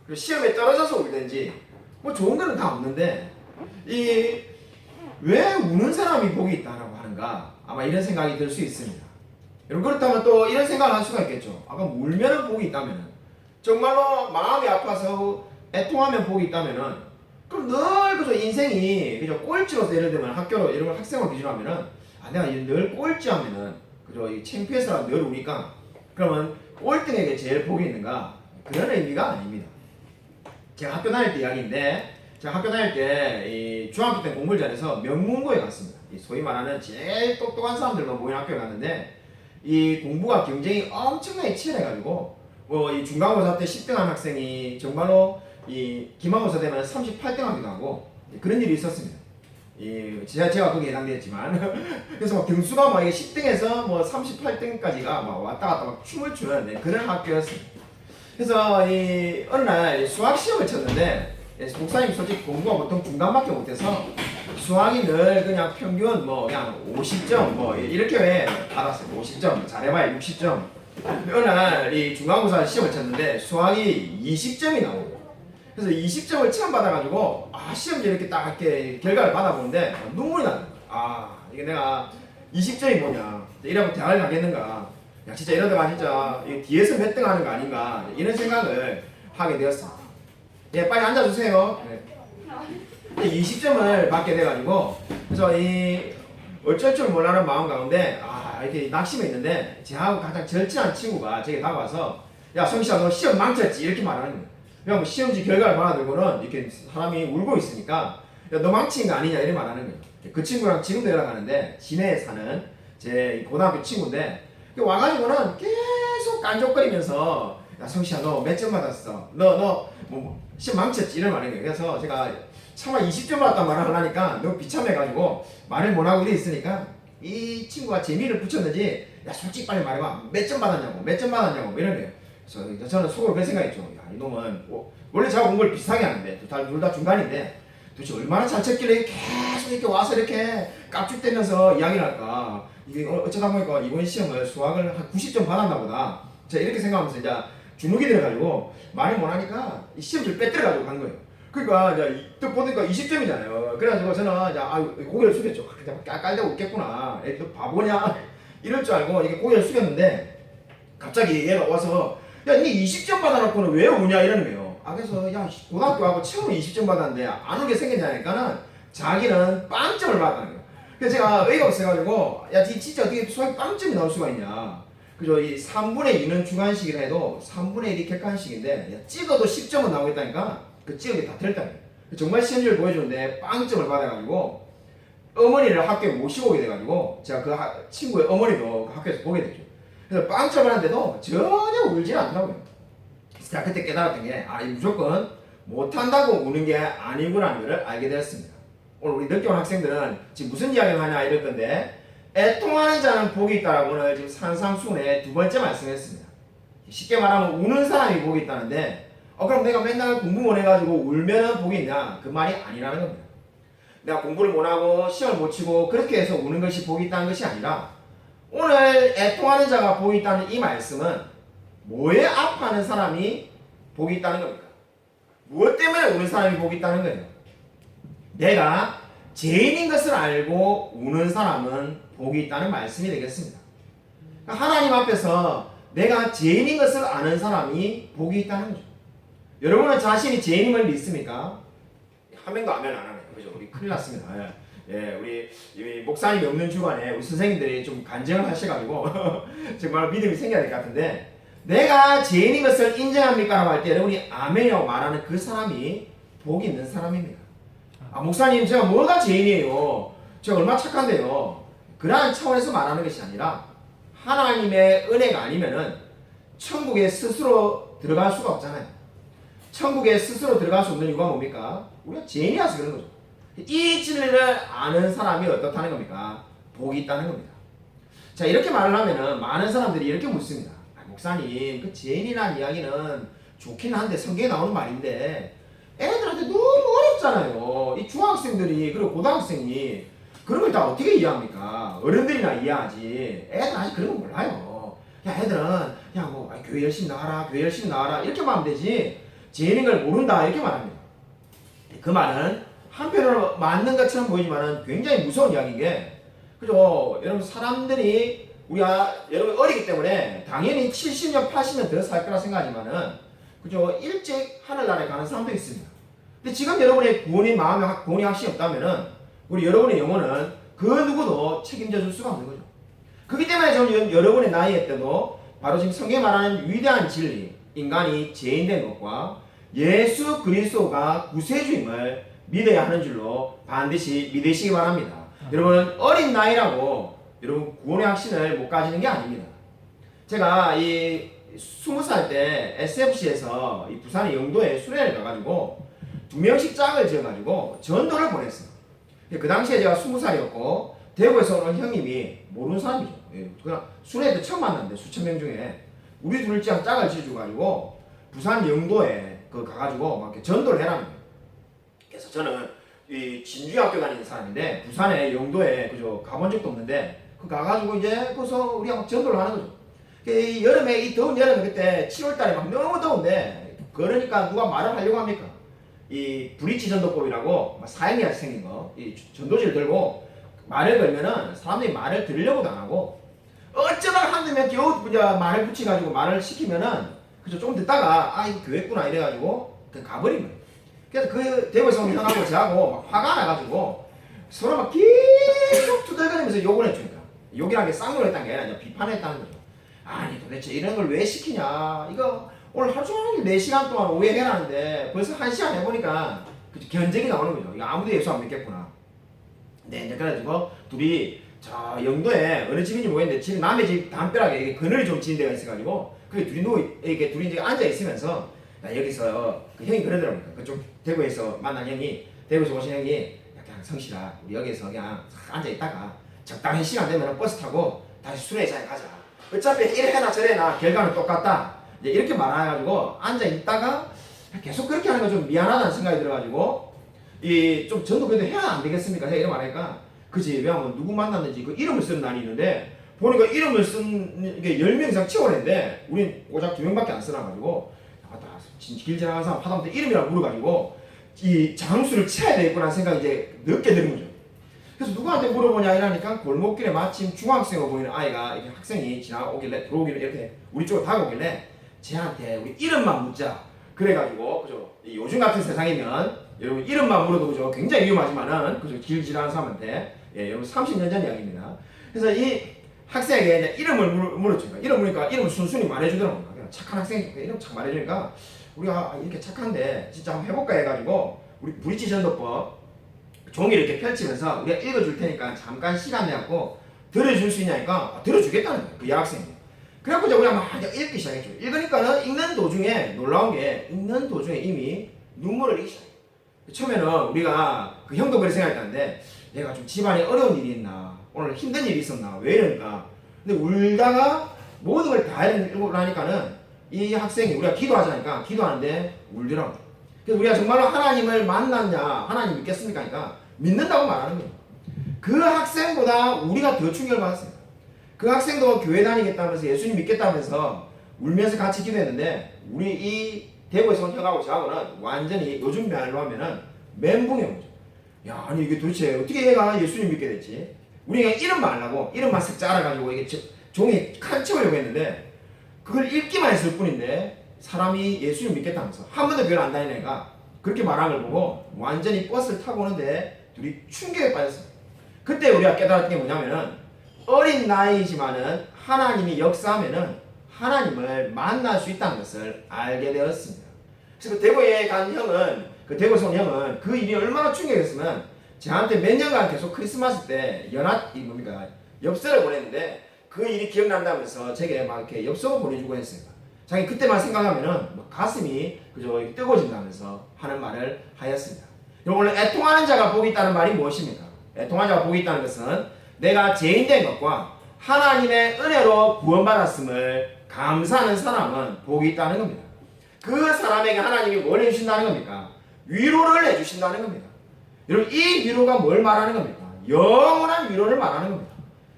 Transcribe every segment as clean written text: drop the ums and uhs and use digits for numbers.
그리고 시험에 떨어져서 울든지 뭐 좋은 거는 다 없는데 이 왜 우는 사람이 복이 있다라고 하는가 아마 이런 생각이 들 수 있습니다. 여러분 그렇다면 또 이런 생각을 할 수가 있겠죠. 아까 울면은 복이 있다면은 정말로 마음이 아파서 애통하면 복이 있다면은 그럼 늘 그저 인생이 그저 꼴찌로서 예를 들면 학교로 이런 걸 학생을 기준으로 하면은 내가 늘 꼴찌하면은 그저 이 창피해서 늘 우니까 그러면 꼴등에게 제일 복이 있는가 그런 의미가 아닙니다. 제가 학교 다닐 때 이야기인데 제가 학교 다닐 때 이 중학교 때 공부를 잘해서 명문고에 갔습니다. 이 소위 말하는 제일 똑똑한 사람들만 모인 학교에 갔는데 이 공부가 경쟁이 엄청나게 치열해가지고 뭐 이 중간고사 때 10등한 학생이 정말로 이 기말고사 되면 38등 하기도 하고 그런 일이 있었습니다. 제가 거기에 해당되었지만 그래서 막 등수가 막 10등에서 뭐 38등까지가 막 왔다 갔다 막 춤을 추는 그런 학교였습니다. 그래서 어느 날 수학 시험을 쳤는데 목사님 솔직히 공부가 보통 중간밖에 못해서 수학이 늘 그냥 평균 뭐 그냥 50점 뭐 이렇게 왜 받았어요. 50점 잘해봐야 60점. 어느 날 이 중간고사 시험을 쳤는데 수학이 20점이 나오고 그래서 20점을 처음 받아가지고 시험지 이렇게 딱 이렇게 결과를 받아보는데 눈물이 나는 거야. 이게 내가 20점이 뭐냐 이러면 대학을 가겠는가 야 진짜 이러다가 진짜 뒤에서 몇 등 하는 거 아닌가 이런 생각을 하게 되었습니다. 예, 빨리 앉아주세요. 네. 20점을 받게 돼가지고 그래서 어쩔 줄 몰라는 마음 가운데 이렇게 낙심해 있는데 저하고 가장 절친한 친구가 제게 다가와서 야 성시야 너 시험 망쳤지 이렇게 말하는 거예요. 그냥 뭐 시험지 결과를 받아들고는 이렇게 사람이 울고 있으니까 야 너 망친 거 아니냐 이렇게 말하는 거예요. 그 친구랑 지금도 연락하는데 시내에 사는 제 고등학교 친구인데 와가지고는 계속 깐족거리면서 야 성시야 너 몇 점 받았어? 너 뭐 시험 망쳤지 이런 말인 거예요. 그래서 제가 차마 20점 받았단 말을 하려니까 너무 비참해가지고 말을 못하고 이래 있으니까 이 친구가 재미를 붙였는지 야 솔직히 빨리 말해봐 몇 점 받았냐고 몇 점 받았냐고 뭐 이런 거예요. 그래서 저는 속으로 그런 생각했죠. 야 이놈은 원래 저하고 공부를 비슷하게 하는데 둘 다 중간인데 도대체 얼마나 잘 쳤길래 계속 이렇게 와서 이렇게 깝죽대면서 이야기를 할까. 이게 어쩌다 보니까 이번 시험을 수학을 한 90점 받았나 보다. 제가 이렇게 생각하면서 이제 주눅이 들어가지고 말을 못하니까 이 시험지를 빼뜨려가지고 간 거예요. 그러니까 이제 또 보니까 20점이잖아요. 그래가지고 저는 이제 고개를 숙였죠. 그냥 깔깔대고 웃겠구나. 너 바보냐? 이럴 줄 알고 이게 고개를 숙였는데 갑자기 얘가 와서 야, 니 20점 받아놓고는 왜 우냐 이러는 거예요. 그래서 야 고등학교하고 처음 20점 받았는데 안 오게 생겼냐니까는 자기는 빵점을 받았다는 거예요. 그래서 제가 의의가 없어가지고 야, 니 진짜 어떻게 수학에 빵점이 나올 수가 있냐? 그죠? 이 3분의 2는 주관식이라 해도 3분의 1이 객관식인데 야, 찍어도 10점은 나오겠다니까 그 찍은 게 다 틀렸다는 거예요. 정말 시험지를 보여주는데 빵점을 받아가지고 어머니를 학교에 모시고 오게 돼가지고 제가 그 친구의 어머니도 학교에서 보게 됐죠. 그래서 빵점을 하는데도 전혀 울지 않더라고요. 제가 그때 깨달았던 게 무조건 못한다고 우는 게 아니구나라는 걸 알게 되었습니다. 오늘 우리 늦게 온 학생들은 지금 무슨 이야기를 하냐 이럴 건데 애통하는 자는 복이 있다라고 오늘 지금 산상수훈의 두 번째 말씀했습니다. 쉽게 말하면 우는 사람이 복이 있다는데 그럼 내가 맨날 공부 못 해가지고 울면은 복이 있냐? 그 말이 아니라는 겁니다. 내가 공부를 못하고 시험을 못 치고 그렇게 해서 우는 것이 복이 있다는 것이 아니라 오늘 애통하는 자가 복이 있다는 이 말씀은 뭐에 아파하는 사람이 복이 있다는 겁니까? 무엇 때문에 우는 사람이 복이 있다는 거예요? 내가 죄인인 것을 알고 우는 사람은 복이 있다는 말씀이 되겠습니다. 하나님 앞에서 내가 죄인인 것을 아는 사람이 복이 있다는 거죠. 여러분은 자신이 죄인임을 믿습니까? 한 명도 아멘 안 하네요. 그죠? 우리 큰일 났습니다. 우리 목사님이 없는 주간에 우리 선생님들이 좀 간증을 하셔가지고 정말 믿음이 생겨야 될 것 같은데 내가 죄인인 것을 인정합니까? 라고 할 때 여러분이 아멘이라고 말하는 그 사람이 복이 있는 사람입니다. 목사님 제가 뭐가 죄인이에요? 제가 얼마나 착한데요? 그러한 차원에서 말하는 것이 아니라 하나님의 은혜가 아니면은 천국에 스스로 들어갈 수가 없잖아요. 천국에 스스로 들어갈 수 없는 이유가 뭡니까? 우리가 죄인이라서 그런 거죠. 이 진리를 아는 사람이 어떻다는 겁니까? 복이 있다는 겁니다. 자 이렇게 말을 하면은 많은 사람들이 이렇게 묻습니다. 목사님 그 죄인이라는 이야기는 좋긴 한데 성경에 나오는 말인데 애들한테 너무 어렵잖아요. 이 중학생들이 그리고 고등학생이 그런 걸 다 어떻게 이해합니까? 어른들이나 이해하지. 애들 아직 그런 거 몰라요. 야 애들은 교회 열심히 나가라 교회 열심히 나가라 이렇게 말하면 되지 죄인인 걸 모른다 이렇게 말합니다. 그 말은 한편으로 맞는 것처럼 보이지만은 굉장히 무서운 이야기인 게, 그죠? 여러분 사람들이 우리가 여러분 어리기 때문에 당연히 70년 80년 더 살 거라 생각하지만은, 그죠? 일찍 하늘나라에 가는 사람도 있습니다. 근데 지금 여러분의 구원의 마음에 구원의 확신이 없다면은 우리 여러분의 영혼은 그 누구도 책임져 줄 수가 없는 거죠. 그렇기 때문에 저는 여러분의 나이에 때도 바로 지금 성경에 말하는 위대한 진리, 인간이 죄인된 것과 예수 그리스도가 구세주임을 믿어야 하는 줄로 반드시 믿으시기 바랍니다. 여러분 어린 나이라고 여러분 구원의 확신을 못 가지는 게 아닙니다. 제가 이 20살 때 SFC에서 이 부산의 영도에 수련을 가가지고 2명씩 짝을 지어가지고 전도를 보냈어요. 그 당시에 제가 20살이었고 대구에서 오는 형님이 모르는 사람이죠. 그냥 수련회 때 처음 만났는데 수천 명 중에 우리 둘째 짝을 지어가지고 부산 영도에 그 가가지고 막 이렇게 전도를 해라는 거예요. 그래서 저는 이 진주학교 다니는 사람인데 부산에 영도에 그저 가본 적도 없는데 그 가가지고 이제 거기서 우리가 막 전도를 하는 거죠. 이 여름에 이 더운 여름에 그때 7월달에 막 너무 더운데 그러니까 누가 말을 하려고 합니까? 이 브릿지 전도법이라고 사형이같이 생긴 거, 이 전도지를 들고 말을 걸면은 사람들이 말을 들으려고도 안 하고 어쩌다가 한두 명 겨우 말을 붙여가지고 말을 시키면은 그죠 좀 듣다가 아 이거 교회구나 이래가지고 그냥 가버린 거예요. 그래서 그 대구에서 온 형하고 저하고 막 화가 나가지고 서로 막 계속 투덜거리면서 욕을 해주니까 욕이라는 게 쌍욕을 했다는 게 아니라 이제 비판했다는 거죠. 아니 도대체 이런 걸 왜 시키냐, 이거 오늘 하루 종일 4시간 동안 오해해라는데 벌써 1시간 해보니까 견적이 나오는 거죠. 이거 아무도 예수 안 믿겠구나. 네, 이제 그래가지고 둘이 저 영도에 어느 집인지 모르겠는데 집 남의 집 담벼락에 그늘이 좀 지은 데가 있어가지고 그 둘이 이렇게 둘이 이제 앉아 있으면서 야, 여기서 그 형이 그러더라고요. 그쪽 대구에서 만난 형이, 대구에서 오신 형이 그냥 성실아 우리 여기서 그냥 앉아 있다가 적당히 시간 되면 버스 타고 다시 수련회장에 가자. 어차피 이래나 저래나 결과는 똑같다. 이제 이렇게 말해가지고 앉아 있다가 계속 그렇게 하는 거 좀 미안하다는 생각이 들어가지고 이 좀 전도 그래도 해야 안 되겠습니까? 이런 말하니까 그치 왜냐면 누구 만났는지 그 이름을 쓰는 날이 있는데 보니까 이름을 쓴 게 10명 이상 채워냈는데 우린 고작 2명밖에 안 써놔가지고 맞다 길 지나가는 사람 하다못해 이름이라고 물어가지고 이 장수를 채야 되겠구나 생각이 이제 늦게 드는 거죠. 그래서 누구한테 물어보냐 이러니까 골목길에 마침 중학생으로 보이는 아이가 이렇게 학생이 지나오길래 들어오길래 이렇게 우리 쪽으로 다가오길래 쟤한테 우리 이름만 묻자. 그래가지고 그죠 요즘 같은 세상이면 여러분 이름만 물어도 그죠 굉장히 위험하지만은 그죠 길 지나가는 사람한테 예 여러분 30년 전 이야기입니다. 그래서 이 학생에게 이제 이름을 물었죠. 이름 물으니까 이름을 순순히 말해주더라고요. 그냥 착한 학생이니까 이름 착 말해주니까 우리가 이렇게 착한데 진짜 한번 해볼까 해가지고 우리 브릿지 전도법 종이를 이렇게 펼치면서 우리가 읽어줄 테니까 잠깐 시간 내갖고 들어줄 수 있냐니까 들어주겠다는 거예요. 그 여학생이. 그래갖고 이제 우리가 막 읽기 시작했죠. 읽으니까는 읽는 도중에 놀라운 게 읽는 도중에 이미 눈물을 흘리기 시작해요. 처음에는 우리가 그 형도 그렇게 생각했다는데 얘가 좀 집안에 어려운 일이 있나 오늘 힘든 일이 있었나 왜 이럴까. 근데 울다가 모든 걸 다 읽고 나니까는 이 학생이 우리가 기도하자니까 기도하는데 울더라고요. 그래서 우리가 정말로 하나님을 만났냐 하나님 믿겠습니까 하니까 믿는다고 말하는 거예요. 그 학생보다 우리가 더 충격을 받았어요. 그 학생도 교회 다니겠다면서 예수님 믿겠다면서 울면서 같이 기도했는데 우리 이 대구에서 온 형하고 저하고는 완전히 요즘 말로 하면은 멘붕이 온 거죠. 야 아니 이게 도대체 어떻게 얘가 예수님 믿게 됐지. 우리가 이름만 알라고 이름만 쓱 짜라가지고 이게 종이 칸 채우려고 했는데 그걸 읽기만 했을 뿐인데 사람이 예수님 믿겠다면서 한 번도 교회를 안 다니는 애가 그렇게 말하는 걸 보고 완전히 버스를 타고 오는데 둘이 충격에 빠졌어요. 그때 우리가 깨달았던 게 뭐냐면은 어린 나이지만은 하나님이 역사하면은 하나님을 만날 수 있다는 것을 알게 되었습니다. 그래서 그 대구에 간 형은 그 대구에서 온 형은 그 일이 얼마나 충격이었으면 저한테 몇 년간 계속 크리스마스 때 엽서를 보냈는데 그 일이 기억난다면서 제게 막 이렇게 엽서를 보내주고 했어요. 자기 그때만 생각하면은 가슴이 그저 뜨거워진다면서 하는 말을 하였습니다. 오늘 애통하는 자가 복이 있다는 말이 무엇입니까? 애통하는 자가 복이 있다는 것은 내가 죄인된 것과 하나님의 은혜로 구원받았음을 감사하는 사람은 복이 있다는 겁니다. 그 사람에게 하나님이 뭘 해주신다는 겁니까? 위로를 해주신다는 겁니다. 여러분 이 위로가 뭘 말하는 겁니까? 영원한 위로를 말하는 겁니다.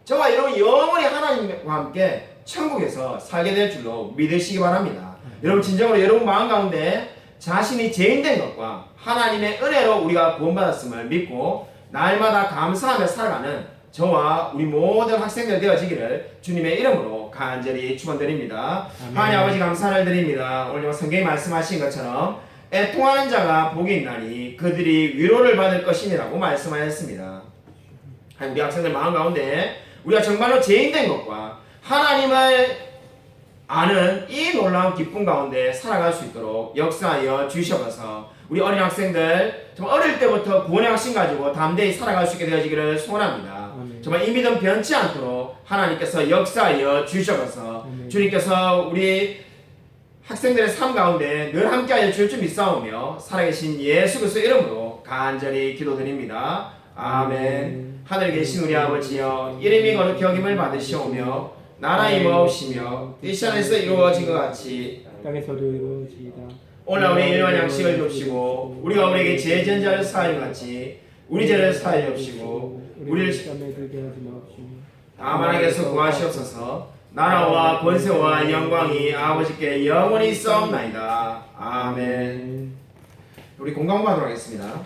저와 여러분 영원히 하나님과 함께 천국에서 살게 될 줄로 믿으시기 바랍니다. 여러분 진정으로 여러분 마음 가운데 자신이 죄인된 것과 하나님의 은혜로 우리가 구원받았음을 믿고 날마다 감사하며 살아가는 저와 우리 모든 학생들 되어지기를 주님의 이름으로 간절히 축원드립니다. 하나님 아버지 감사를 드립니다. 오늘 성경에 말씀하신 것처럼 애통하는 자가 복이 있나니 그들이 위로를 받을 것이니라고 말씀하였습니다. 우리 학생들 마음 가운데 우리가 정말로 죄인된 것과 하나님을 아는 이 놀라운 기쁨 가운데 살아갈 수 있도록 역사하여 주셔서 우리 어린 학생들 정말 어릴 때부터 구원의 확신 가지고 담대히 살아갈 수 있게 되어지기를 소원합니다. 정말 이 믿음 변치 않도록 하나님께서 역사하여 주셔서 주님께서 우리 학생들의 삶 가운데 늘 함께하여 줄 줄 믿사오며 살아계신 예수 그리스도 이름으로 간절히 기도드립니다. 아멘. 하늘에 계신 우리 아버지여, 이름이 거룩히 여김을 받으시오며 나라의 임하옵시며 뜻이 하늘에서 이루어진 것 같이 땅에서도 이루어지이다. 오늘 우리 일반 양식을 줍시고 우리가 우리에게 죄 지은 자를 사하여 같이 우리 죄를 사하여 줍시고 우리를 시험에 들게 하지 마옵시며 다만 하나님께서 구하시옵소서. 나라와 권세와 영광이 아버지께 영원히 있사옵나이다. 아멘. 우리 공감하도록 하겠습니다.